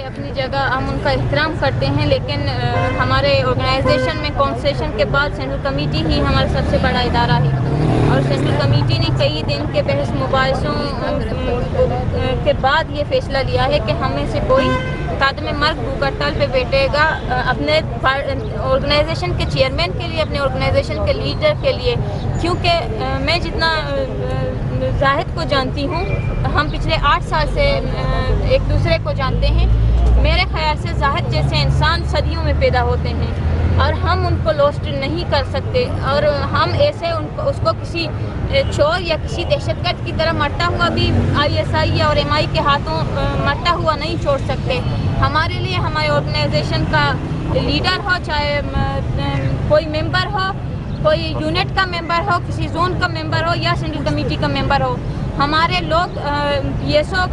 अपनी जगह हम उनका एहतराम करते हैं, लेकिन हमारे ऑर्गेनाइजेशन में कॉन्स्टिट्यूशन के बाद सेंट्रल कमेटी ही हमारा सबसे बड़ा इदारा है और सेंट्रल कमेटी ने कई दिन के बहस मुबाहिसों के बाद ये फैसला लिया है कि हमें से कोई खात्मे मर्ग भूख हड़ताल पे बैठेगा अपने ऑर्गेनाइजेशन के चेयरमैन के लिए, अपने ऑर्गेनाइजेशन के लीडर के लिए, क्योंकि मैं जितना जाहिद को जानती हूँ, हम पिछले 8 साल से एक दूसरे को जानते हैं। मेरे ख्याल से जाहिद जैसे इंसान सदियों में पैदा होते हैं और हम उनको लॉस्ट नहीं कर सकते और हम ऐसे उसको किसी चोर या किसी दहशतगर्द की तरह मरता हुआ भी ISI और MI के हाथों मरता हुआ नहीं छोड़ सकते। हमारे लिए हमारे ऑर्गेनाइजेशन का लीडर हो, चाहे कोई मेंबर हो, कोई यूनिट का मेंबर हो, किसी जोन का मेंबर हो या सेंट्रल कमेटी का मेंबर हो, हमारे लोग BSO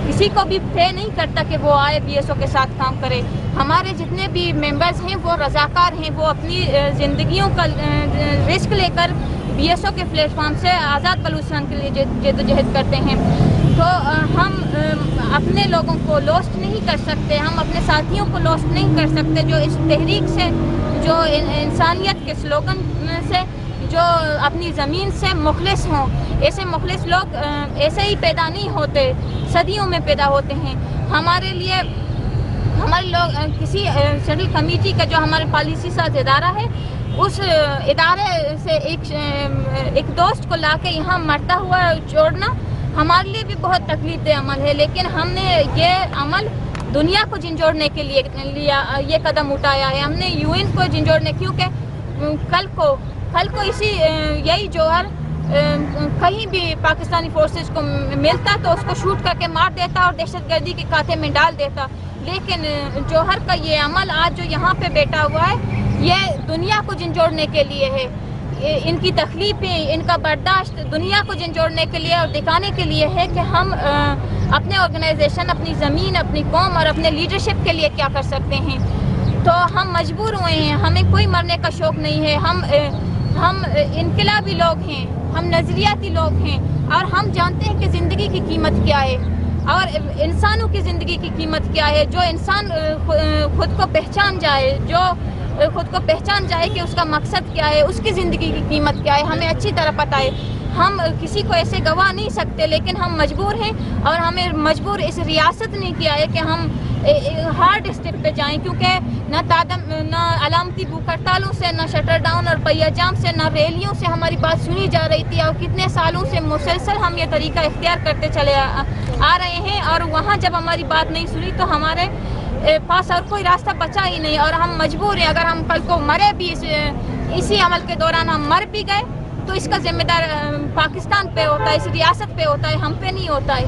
किसी को भी पे नहीं करता कि वो आए BSO के साथ काम करे। हमारे जितने भी मेंबर्स हैं वो रज़ाकार हैं, वो अपनी ज़िंदगियों का रिस्क लेकर BSO के प्लेटफॉर्म से आज़ाद बलूचिस्तान के लिए जद्दोजहद करते हैं। तो हम अपने लोगों को लॉस्ट नहीं कर सकते, हम अपने साथियों को लॉस्ट नहीं कर सकते जो इस तहरीक से, जो इंसानियत के स्लोगन से, जो अपनी ज़मीन से मुखलिस हों। ऐसे मुखलिस लोग ऐसे ही पैदा नहीं होते, सदियों में पैदा होते हैं। हमारे लिए हमारे लोग किसी सेंट्रल कमेटी का जो हमारे पॉलिसी साथ इदारा है, उस इदारे से एक दोस्त को लाके यहाँ मरता हुआ छोड़ना हमारे लिए भी बहुत तकलीफ अमल है, लेकिन हमने ये अमल दुनिया को झंझोड़ने के लिए लिया, ये कदम उठाया है। हमने UN को झंझोड़ने, क्योंकि कल को यही जौहर कहीं भी पाकिस्तानी फोर्सेस को मिलता तो उसको शूट करके मार देता और दहशतगर्दी के खाते में डाल देता, लेकिन जौहर का ये अमल आज जो यहाँ पे बैठा हुआ है, ये दुनिया को झंझोड़ने के लिए है। इनकी तकलीफें, इनका बर्दाश्त दुनिया को झंझोड़ने के लिए और दिखाने के लिए है कि हम अपने ऑर्गेनाइजेशन, अपनी ज़मीन, अपनी कौम और अपने लीडरशिप के लिए क्या कर सकते हैं। तो हम मजबूर हुए हैं, हमें कोई मरने का शौक़ नहीं है। हम इनकलाबी लोग हैं, हम नज़रियाती लोग हैं और हम जानते हैं कि ज़िंदगी की कीमत क्या है और इंसानों की ज़िंदगी की कीमत क्या है। जो इंसान खुद को पहचान जाए, जो खुद को पहचान जाए कि उसका मकसद क्या है, उसकी ज़िंदगी की कीमत क्या है, हमें अच्छी तरह पता है। हम किसी को ऐसे गवा नहीं सकते, लेकिन हम मजबूर हैं और हमें मजबूर इस रियासत ने किया है कि हम हार्ड स्टेप पे जाएं, क्योंकि न अलामती भूख हड़तालों से, न शटर डाउन और पहिया जाम से, न रैलियों से हमारी बात सुनी जा रही थी और कितने सालों से मुसलसल हम ये तरीका इख्तियार करते चले आ रहे हैं और वहाँ जब हमारी बात नहीं सुनी तो हमारे पास और कोई रास्ता बचा ही नहीं और हम मजबूर हैं। अगर हम कल को मरे भी इसी अमल के दौरान हम मर भी गए तो इसका जिम्मेदार पाकिस्तान पे होता है, इस रियासत पे होता है, हम पे नहीं होता है।